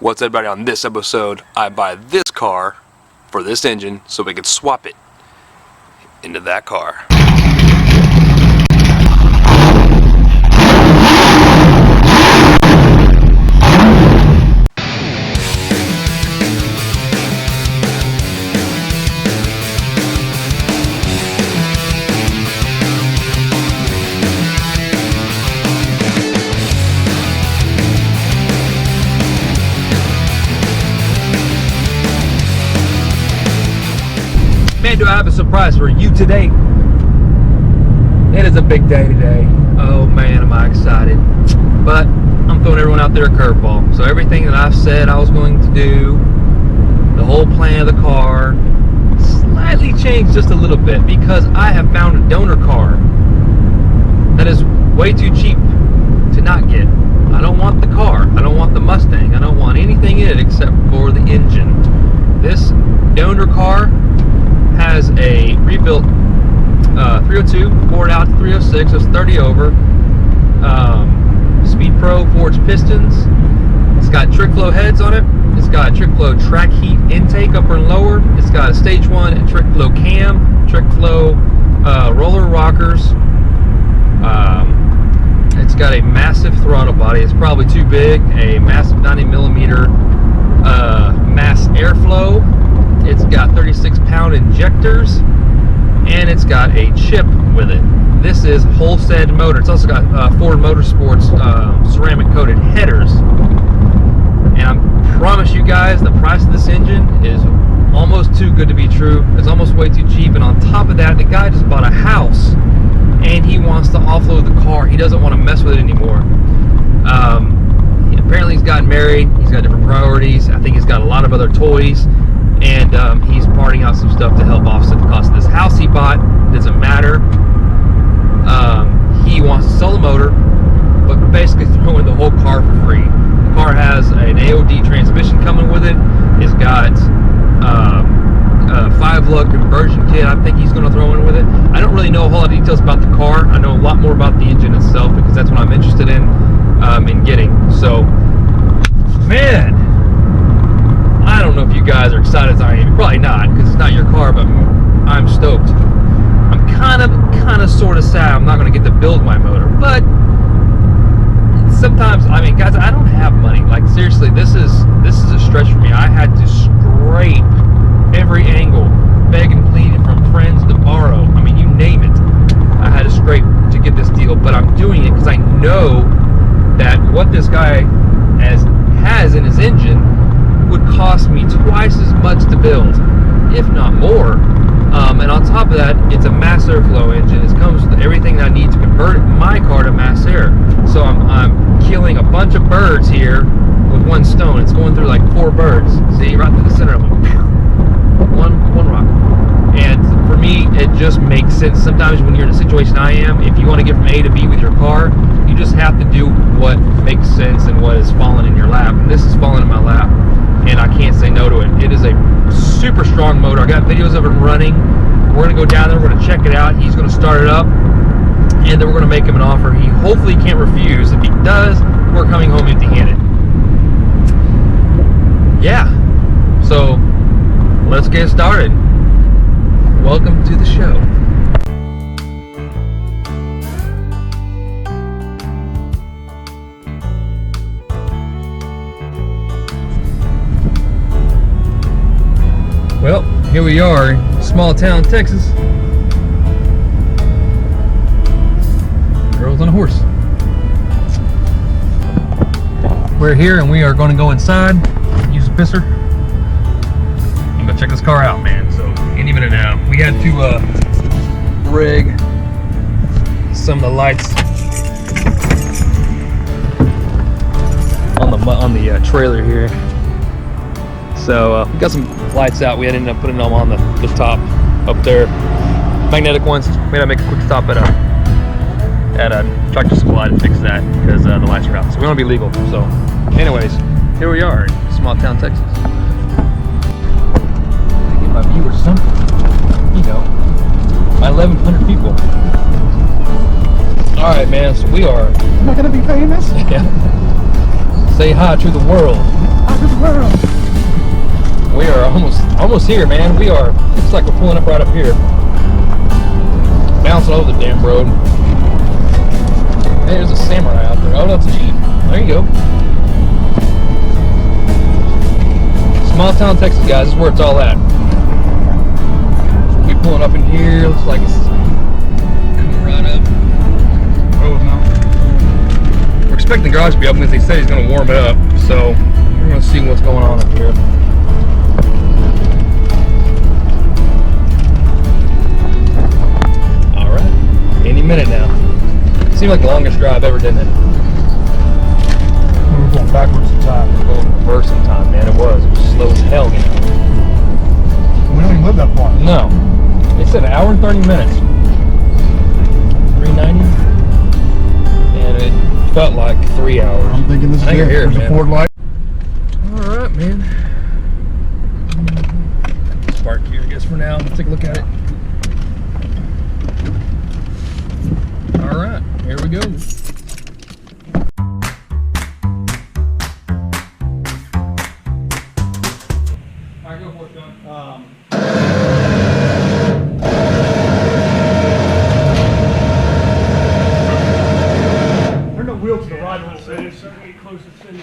What's up, everybody? On this episode, I buy this car for this engine so we could swap it into that car. Man, do I have a surprise for you today. It is a big day today. Oh man, am I excited. But I'm throwing everyone out there a curveball. So everything that I've said I was going to do, the whole plan of the car, slightly changed just a little bit because I have found a donor car that is way too cheap to not get. I don't want the car. I don't want the Mustang. I don't want anything in it except for the engine. This donor car has a rebuilt 302 poured out to 306, so it's 30 over. Speed Pro forged pistons. It's got trick flow heads on it. It's got a trick flow track heat intake upper and lower. It's got a stage 1 and trick flow cam, trick flow roller rockers. It's got a massive throttle body. It's probably too big. A massive 90mm mass airflow. It's got 36-pound injectors, and it's got a chip with it. This is Holstead motor. It's also got Ford Motorsports ceramic-coated headers. And I promise you guys, the price of this engine is almost too good to be true. It's almost way too cheap. And on top of that, the guy just bought a house, and he wants to offload the car. He doesn't want to mess with it anymore. Apparently, he's gotten married. He's got different priorities. I think he's got a lot of other toys. And he's parting out some stuff to help offset the cost of this house he bought. Doesn't matter. He wants to sell the motor, but basically throw in the whole car for free. The car has an AOD transmission coming with it. It's got a 5-lug conversion kit I think he's going to throw in with it. I don't really know a whole lot of details about the car. I know a lot more about the engine itself because that's what I'm interested in getting. So, man, I don't know if you guys are excited as I am. You're probably not, because it's not your car, but I'm stoked. I'm kind of sort of sad I'm not going to get to build my motor, but sometimes, I mean, guys, I don't have money. Like, seriously, this is a stretch for me. I had to scrape every angle, beg and plead from friends to borrow. I mean, you name it. I had to scrape to get this deal, but I'm doing it because I know that what this guy has in his engine would cost me twice as much to build, if not more. And on top of that, it's a mass airflow engine. It comes with everything I need to convert my car to mass air. So I'm killing a bunch of birds here with one stone. It's going through like 4 birds. See, right through the center of them. One rock. And for me, it just makes sense. Sometimes when you're in a situation I am, if you want to get from A to B with your car, you just have to do what makes sense and what is falling in your lap. And this is falling in my lap, and I can't say no to it. It is a super strong motor. I got videos of it running. We're going to go down there. We're going to check it out. He's going to start it up, and then we're going to make him an offer he hopefully can't refuse. If he does, we're coming home empty-handed. Yeah. So let's get started. Welcome to the show. Well, here we are in small town Texas. Girls on a horse. We're here and we are going to go inside, use a pisser, and go check this car out, man. So any minute now. We had to rig some of the lights on the trailer here. So we got some lights out. We had ended up putting them on the top up there, magnetic ones. We had to make a quick stop at a Tractor Supply to fix that because the lights are out. So we want to be legal. So, anyways, here we are in small town Texas. I get my viewers something, you know, my 1,100 people. All right, man. So we are. Am I gonna be famous? Yeah. Say hi to the world. Hi to the we are almost here, man. We are, looks like we're pulling up right up here. Bouncing over the damn road. Hey, there's a Samurai out there. Oh, that's a Jeep. There you go. Small town Texas, guys. This is where it's all at. We pulling up in here. Looks like it's coming right up. Oh no. We're expecting the garage to be open because he said he's going to warm it up. So we're going to see what's going on up here. All right. Any minute now. Seemed like the longest drive ever, didn't it? We were going backwards in time. We were going reverse in time, man. It was slow as hell, you know. We don't even live that far. No. It said an hour and 30 minutes. 390. And it felt like 3 hours. I'm thinking this is it. There's a Ford light. Alright, man. Park here, I guess, for now. Let's take a look at it. Alright, here we go. Alright, go for it, John. There are no wheels to the right of the city. Certainly close to the city.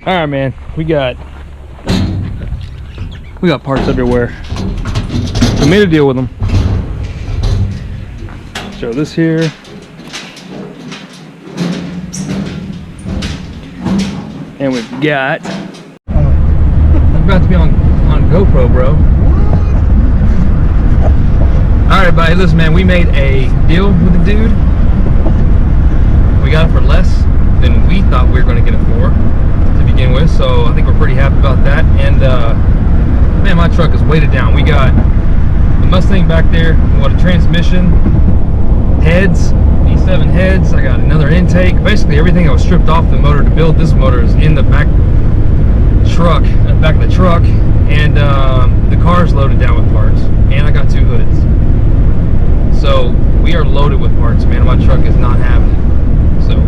Alright, man, we got parts everywhere. We made a deal with them. Show this here. And we've got we're about to be on GoPro, bro. Alright, everybody, listen, man, we made a deal with the dude. We got it for less than we thought we were going to get it for to begin with, so I think we're pretty happy about that. And man, my truck is weighted down. We got the Mustang back there, what a transmission, heads, E7 heads. I got another intake. Basically everything that was stripped off the motor to build this motor is in the back truck, back of the truck, and the car is loaded down with parts. And I got 2 hoods. So we are loaded with parts, man. My truck is not having it. So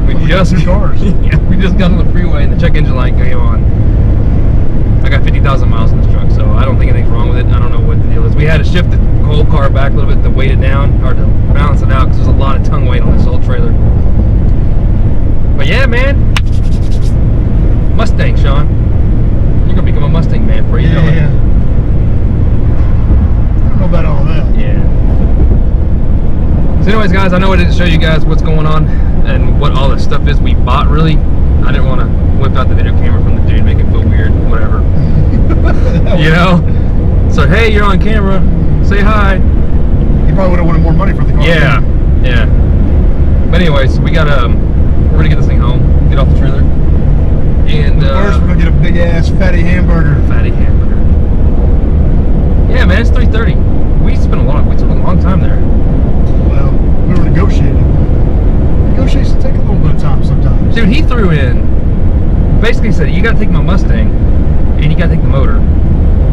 we just 2 cars. Yeah, we just got on the freeway and the check engine light came on. I got 50,000 miles in this truck, so I don't think anything's wrong with it. I don't know what the deal is. We had to shift the whole car back a little bit to weight it down, or to balance it out, because there's a lot of tongue weight on this old trailer. But yeah, man, Mustang, Sean. You're gonna become a Mustang man for you. Yeah. I don't know about all that. Yeah. So anyways, guys, I know I didn't show you guys what's going on and what all the stuff is we bought, really. I didn't want to whip out the video camera from the dude, make it feel weird, whatever. You know? So, hey, you're on camera. Say hi. You probably would have wanted more money for the car. Yeah, yeah. But anyways, we got we're gonna get this thing home, get off the trailer, and first we're gonna get a big ass fatty hamburger. Fatty hamburger. Yeah, man, it's 3:30. We spent a long time there. Well, we were negotiating. Negotiations take a little bit of time sometimes. Dude, he threw in, basically said, you gotta take my Mustang, and you gotta take the motor,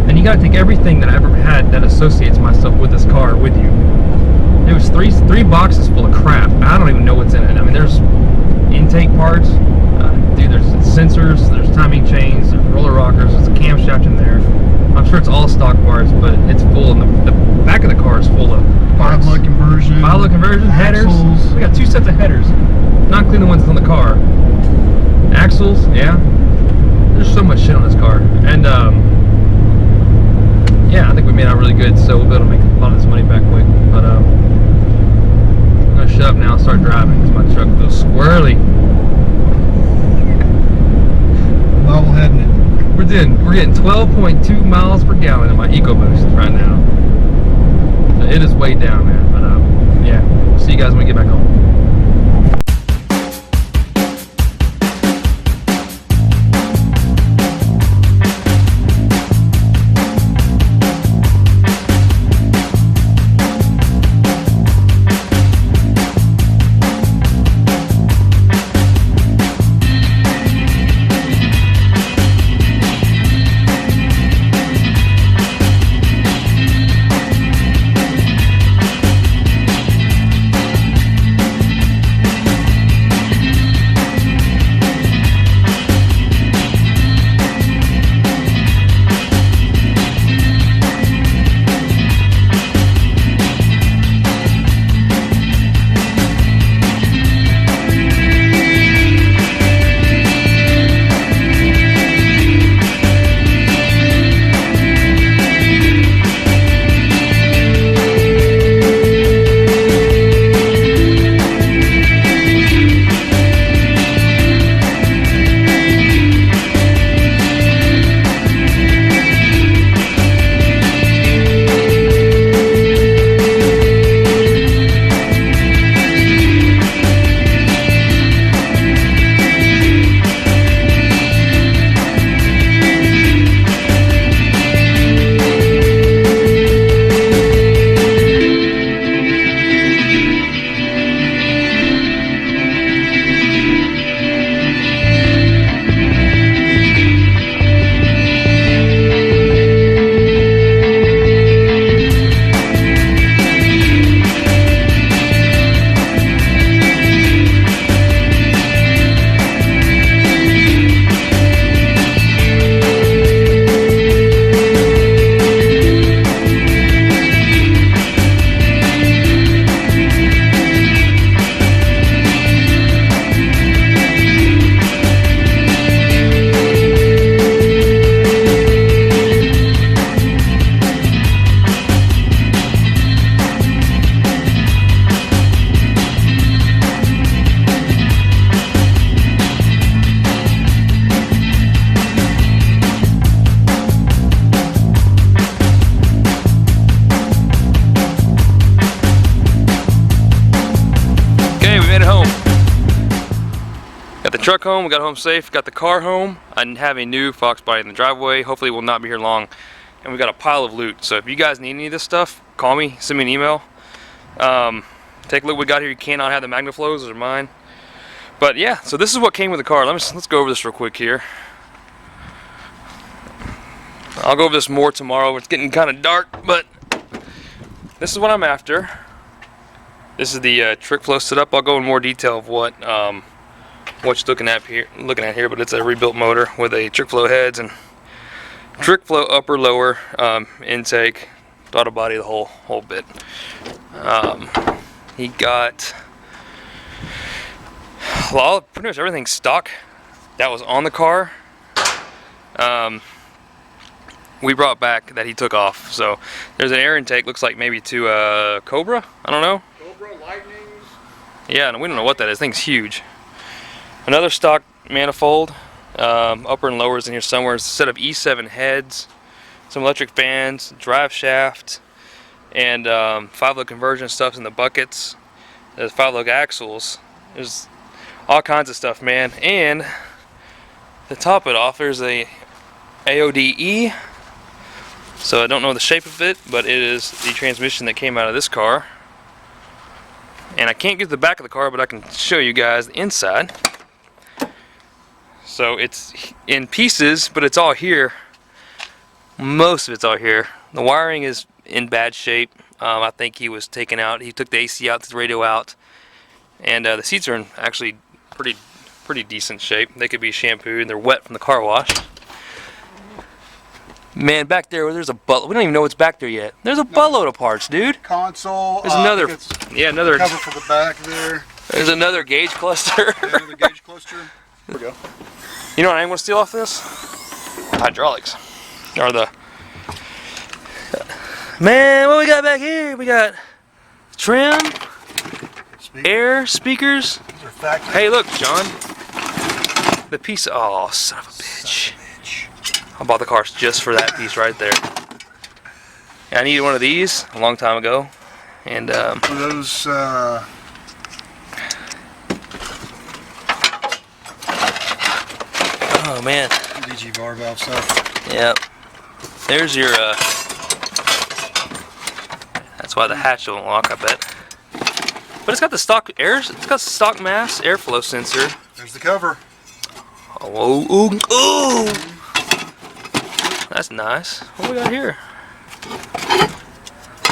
and you gotta take everything that I ever had that associates myself with this car with you. It was three boxes full of crap. I don't even know what's in it. I mean, there's intake parts, dude, there's sensors, there's timing chains, there's roller rockers, there's a camshaft in there. I'm sure it's all stock parts, but it's full, and the back of the car is full of parts. 5-lug conversion. 5-lug conversion, headers. Axles. We got 2 sets of headers, not including the ones on the car. Axles, yeah. There's so much shit on this car, and yeah, I think we made out really good, so we'll be able to make a lot of this money back quick. But I'm gonna shut up now and start driving because my truck feels squirrely. Bobble heading it. We're getting 12.2 miles per gallon in my EcoBoost right now. So it is way down, man. But yeah, we'll see you guys when we get back home. truck home, we got home safe, got the car home. I have a new Fox body in the driveway. Hopefully we'll not be here long. And we got a pile of loot. So if you guys need any of this stuff, call me, send me an email. Take a look what we got here. You cannot have the MagnaFlows, those are mine. But yeah, so this is what came with the car. Let's go over this real quick here. I'll go over this more tomorrow. It's getting kind of dark, but this is what I'm after. This is the trick flow setup. I'll go in more detail of what you're looking at here, but it's a rebuilt motor with a trick flow heads and trick flow upper lower intake, throttle body, the whole bit. He got pretty much everything stock that was on the car. We brought back that he took off. So there's an air intake, looks like maybe to Cobra, I don't know. Cobra, Lightnings. Yeah, we don't know what that is. Thing's huge. Another stock manifold, upper and lowers in here somewhere. It's a set of E7 heads, some electric fans, drive shaft, and 5-lug conversion stuff's in the buckets. There's 5-lug axles. There's all kinds of stuff, man. And to top it off, there's a AODE. So I don't know the shape of it, but it is the transmission that came out of this car. And I can't get to the back of the car, but I can show you guys the inside. So it's in pieces, but it's all here. Most of it's all here. The wiring is in bad shape. I think he was taken out. He took the AC out, the radio out, and the seats are in actually pretty decent shape. They could be shampooed, and they're wet from the car wash. Man, back there, there's a butt. We don't even know what's back there yet. There's a buttload of parts, dude. Console. There's another. Yeah, another cover for the back there. There's another gauge cluster. Yeah, another gauge cluster. There we go. You know what I'm going to steal off this? Hydraulics. Or the... Man, what we got back here? We got trim, air, speakers. These are factory. Hey, look, John. The piece... Oh, son of a bitch. I bought the car just for that piece right there. Yeah, I needed one of these a long time ago. And, one of those, oh, man. DG bar valve stuff. Yep. There's your, that's why the hatch don't lock, I bet. But it's got the stock air, it's got stock mass airflow sensor. There's the cover. Oh, ooh, ooh. That's nice. What do we got here?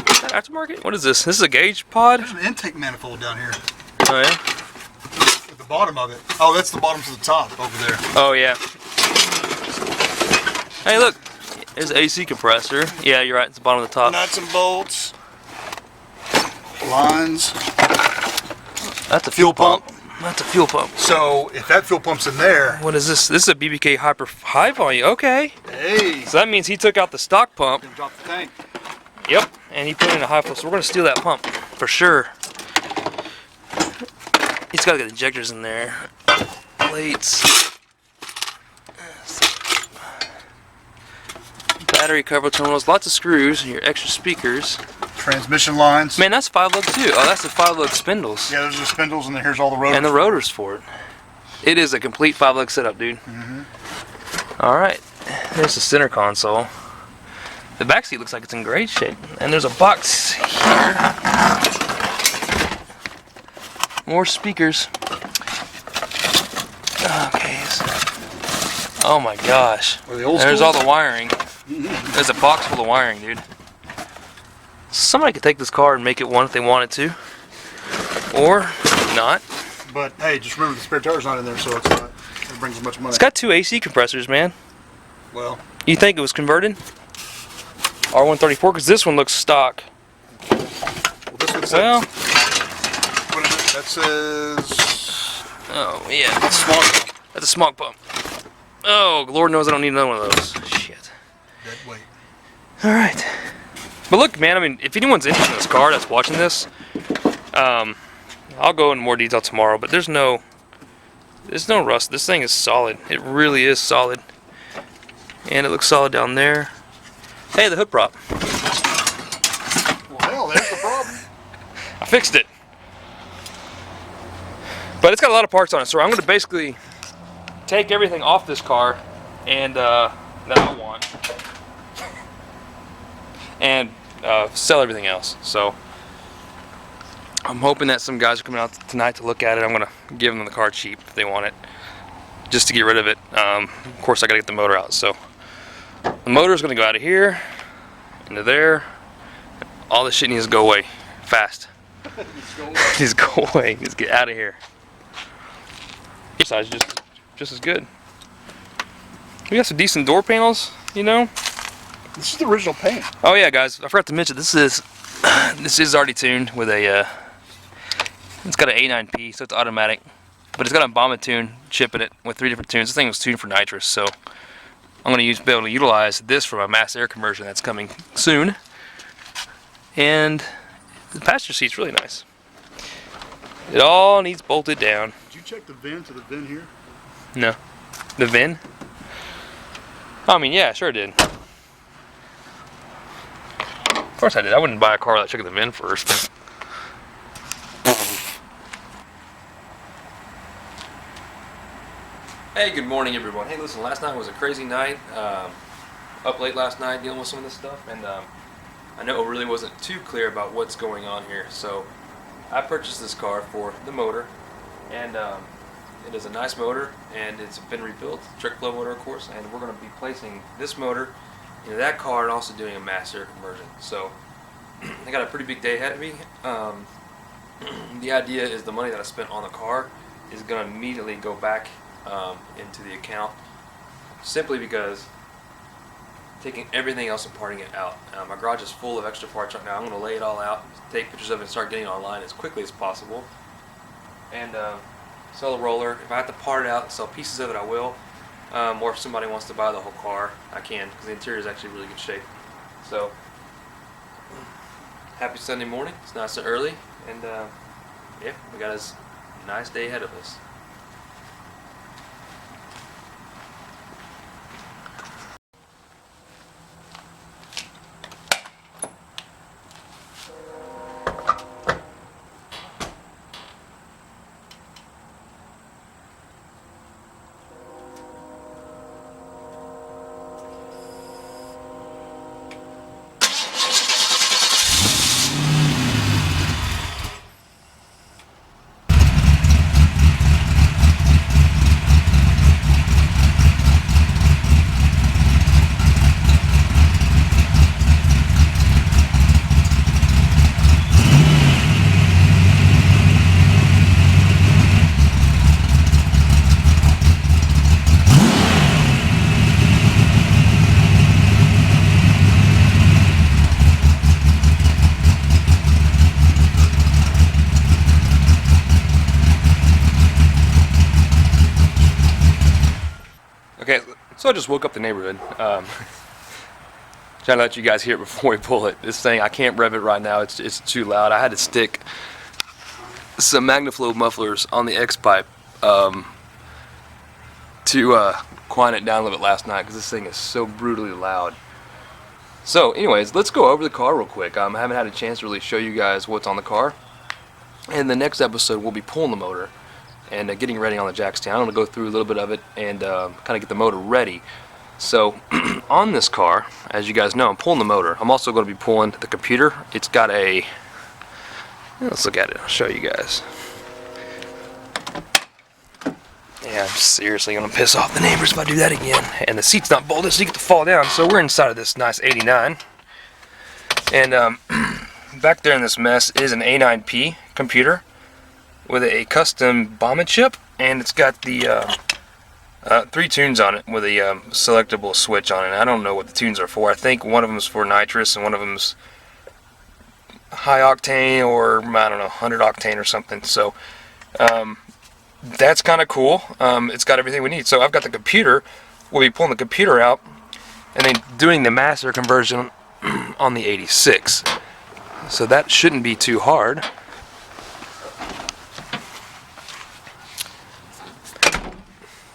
Is that aftermarket? What is this? This is a gauge pod? There's an intake manifold down here. Oh, yeah? At the bottom of it. Oh, that's the bottom to the top over there. Oh, yeah. Hey, look. There's an AC compressor. Yeah, you're right. It's the bottom of the top. Nuts and bolts. Lines. That's a fuel pump. That's a fuel pump. So, if that fuel pump's in there... What is this? This is a BBK high volume. Okay. Hey. So that means he took out the stock pump. Drop the tank. Yep. And he put in a high flow. So we're going to steal that pump. For sure. He's got to get injectors in there. Plates. Battery cover terminals. Lots of screws. Your extra speakers. Transmission lines. Man, that's 5-lug too. Oh, that's the 5-lug spindles. Yeah, those are spindles, and then here's all the rotors. And the rotors for it. It is a complete 5-lug setup, dude. Alright. There's the center console. The back seat looks like it's in great shape. And there's a box here. More speakers. Okay. Oh my gosh. There's all the wiring. There's a box full of wiring, dude. Somebody could take this car and make it one if they wanted to. Or not. But hey, just remember the spare tire's not in there, so it's not. It brings as much money. It's got 2 AC compressors, man. Well. You think it was converted? R134, because this one looks stock. Well, this one says. Well. What is it? That says. Oh, yeah. That's a smog pump. That's a smog pump. Oh, Lord knows I don't need another one of those. Shit. Dead weight. Alright. But look, man, I mean, if anyone's interested in this car that's watching this, I'll go into more detail tomorrow, but there's no rust. This thing is solid. It really is solid. And it looks solid down there. Hey, the hood prop. Well, hell, there's the problem. I fixed it. But it's got a lot of parts on it, so I'm going to basically take everything off this car and that I want and sell everything else. So I'm hoping that some guys are coming out tonight to look at it. I'm gonna give them the car cheap if they want it, just to get rid of it. Of course I gotta get the motor out, so the motor is gonna go out of here into there. All this shit needs to go away fast. Needs to go away. Needs to get out of here. Size just as good. We got some decent door panels, you know. This is the original paint. Oh yeah, guys, I forgot to mention this is already tuned with a. It's got an A9P, so it's automatic, but it's got a bomba tune chip in it with 3 different tunes. This thing was tuned for nitrous, so I'm gonna be able to utilize this for my mass air conversion that's coming soon. And the passenger seat's really nice. It all needs bolted down. Did you check the VIN to the VIN here? No. The VIN? I mean, yeah, sure did. Of course I did. I wouldn't buy a car without checking the VIN first. Hey, good morning, everyone. Hey, listen, last night was a crazy night. Up late last night dealing with some of this stuff, and I know it really wasn't too clear about what's going on here. So I purchased this car for the motor, and it is a nice motor, and it's been rebuilt, trick flow motor, of course, and we're going to be placing this motor into that car and also doing a mass air conversion. So I got a pretty big day ahead of me. The idea is the money that I spent on the car is going to immediately go back into the account, simply because taking everything else and parting it out. My garage is full of extra parts right now. I'm going to lay it all out, take pictures of it, and start getting it online as quickly as possible, and sell the roller. If I have to part it out and sell pieces of it, I will. Or if somebody wants to buy the whole car, I can, because the interior is actually in really good shape. So, happy Sunday morning. It's nice and early, and yeah, we got a nice day ahead of us. Okay, so I just woke up the neighborhood. Trying to let you guys hear it before we pull it. This thing, I can't rev it right now. It's too loud. I had to stick some MagnaFlow mufflers on the X-pipe to quiet it down a little bit last night, because this thing is so brutally loud. So anyways, let's go over the car real quick. I haven't had a chance to really show you guys what's on the car. In the next episode, we'll be pulling the motor and getting ready on the Jackstown. I'm going to go through a little bit of it and kind of get the motor ready. So on this car, as you guys know, I'm pulling the motor. I'm also going to be pulling the computer. It's got a, let's look at it, I'll show you guys. Yeah, I'm seriously going to piss off the neighbors if I do that again. And the seat's not bolted, so you get to fall down. So we're inside of this nice 89. And back there in this mess is an A9P computer with a custom bomba chip, and it's got the 3 tunes on it with a selectable switch on it. I don't know what the tunes are for. I think one of them is for nitrous and one of them's high octane, or I don't know, 100 octane or something. So that's kind of cool. It's got everything we need. So I've got the computer. We'll be pulling the computer out and then doing the mass air conversion on the 86. So that shouldn't be too hard.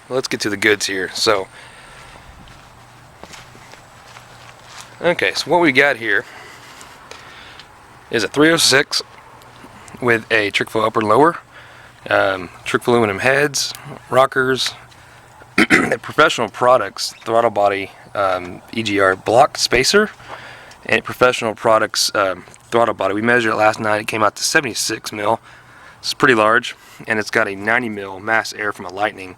Let's get to the goods here. So, okay, so what we got here is a 306 with a trick flow upper and lower, trick flow aluminum heads, rockers, a Professional Products throttle body EGR block spacer and Professional Products throttle body. We measured it last night. It came out to 76 mil. It's pretty large, and it's got a 90 mil mass air from a Lightning.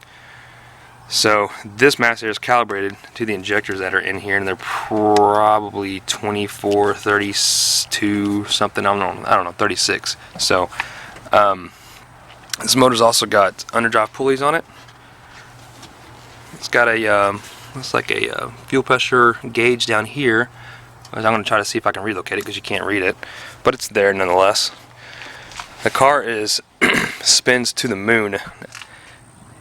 So this mass air is calibrated to the injectors that are in here, and they're probably 24, 32 something. I don't know, 36. So this motor's also got underdrive pulleys on it. It's got a looks like a fuel pressure gauge down here. I'm going to try to see if I can relocate it because you can't read it, but it's there nonetheless. The car is spins to the moon.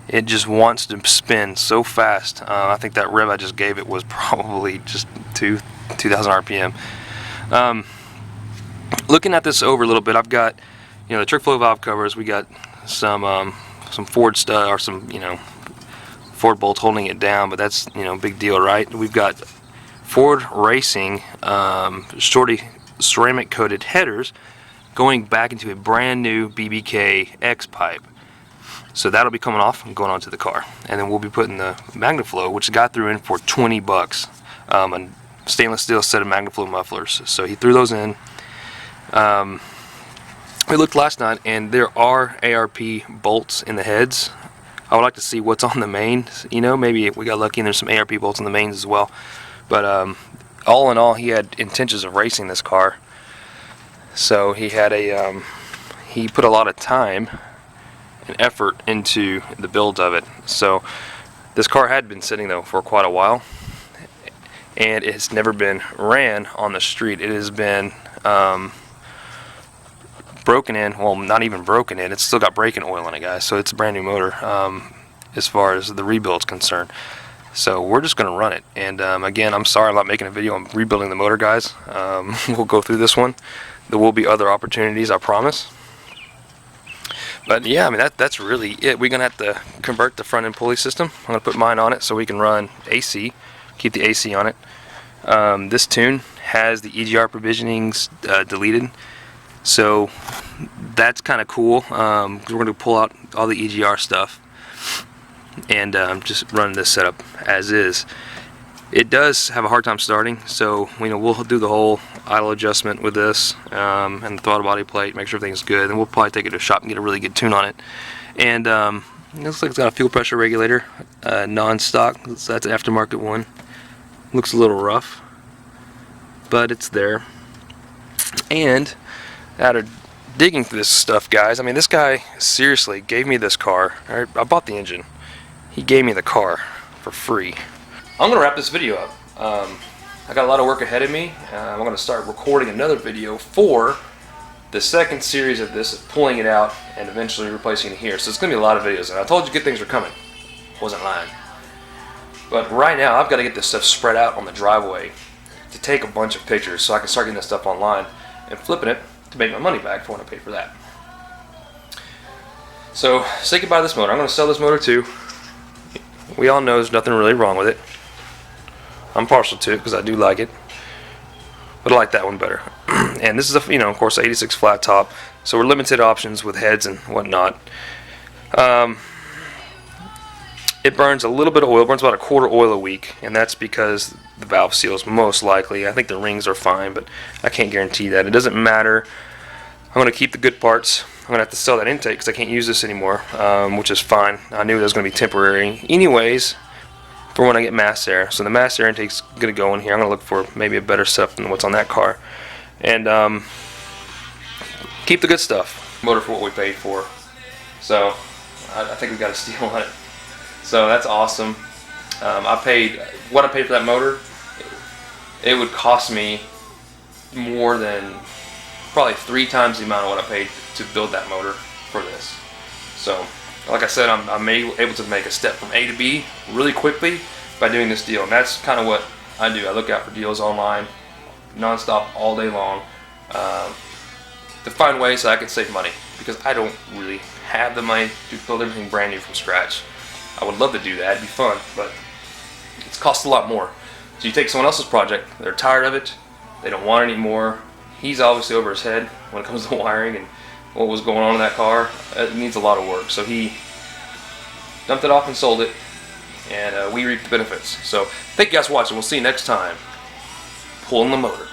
It just wants to spin so fast. I think that rev I just gave it was probably just 2,000 RPM. Looking at this over a little bit, I've got, you know, the trick flow valve covers. We got some Ford stud or some, you know, Ford bolts holding it down, but that's, you know, big deal, right? We've got Ford Racing Shorty ceramic coated headers going back into a brand new BBK X pipe. So that'll be coming off and going onto the car, and then we'll be putting the MagnaFlow, which got through in for 20 bucks, a stainless steel set of MagnaFlow mufflers. So he threw those in. We looked last night, and there are ARP bolts in the heads. I would like to see what's on the mains. You know, maybe we got lucky and there's some ARP bolts on the mains as well. But all in all, he had intentions of racing this car. So he had he put a lot of time and effort into the build of it. So this car had been sitting though for quite a while, and it's never been ran on the street. It has been broken in. Well, not even broken in. It's still got braking oil in it, guys. So it's a brand new motor as far as the rebuild's concerned. So we're just going to run it. And again, I'm sorry I'm not making a video on rebuilding the motor, guys. We'll go through this one. There will be other opportunities, I promise. But yeah, I mean, that's really it. We're going to have to convert the front end pulley system. I'm going to put mine on it so we can run AC, keep the AC on it. This tune has the EGR provisionings deleted. So that's kind of cool. We're going to pull out all the EGR stuff and just run this setup as is. It does have a hard time starting, so we'll do the whole idle adjustment with this and the throttle body plate, make sure everything's good, and we'll probably take it to a shop and get a really good tune on it. And it looks like it's got a fuel pressure regulator, non-stock. So that's an aftermarket one. Looks a little rough, but it's there. And out of digging through this stuff, guys, I mean, this guy seriously gave me this car. I bought the engine. He gave me the car for free. I'm going to wrap this video up. I got a lot of work ahead of me. I'm going to start recording another video for the second series of this, pulling it out and eventually replacing it here. So it's going to be a lot of videos. And I told you good things were coming. Wasn't lying. But right now, I've got to get this stuff spread out on the driveway to take a bunch of pictures so I can start getting this stuff online and flipping it to make my money back for when I pay for that. So, say goodbye to this motor. I'm going to sell this motor too. We all know there's nothing really wrong with it. I'm partial to it because I do like it, but I like that one better. And this is of course, 86 flat top, so we're limited options with heads and whatnot. It burns a little bit of oil. It burns about a quarter oil a week, and that's because the valve seals, most likely. I think the rings are fine, but I can't guarantee that. It doesn't matter. I'm going to keep the good parts. I'm going to have to sell that intake because I can't use this anymore, which is fine. I knew it was going to be temporary anyways for when I get mass air. So the mass air intake's going to go in here. I'm going to look for maybe a better stuff than what's on that car. And keep the good stuff. Motor for what we paid for. So I think we got a steal on it. So that's awesome. What I paid for that motor, it would cost me more than probably 3 times the amount of what I paid to build that motor for this. So, like I said, I'm able to make a step from A to B really quickly by doing this deal, and that's kind of what I do. I look out for deals online, non-stop, all day long, to find ways that I can save money, because I don't really have the money to build everything brand new from scratch. I would love to do that, it'd be fun, but it's cost a lot more. So you take someone else's project, they're tired of it, they don't want it anymore. He's obviously over his head when it comes to wiring and what was going on in that car. It needs a lot of work. So he dumped it off and sold it and we reap the benefits. So thank you guys for watching. We'll see you next time. Pulling the motor.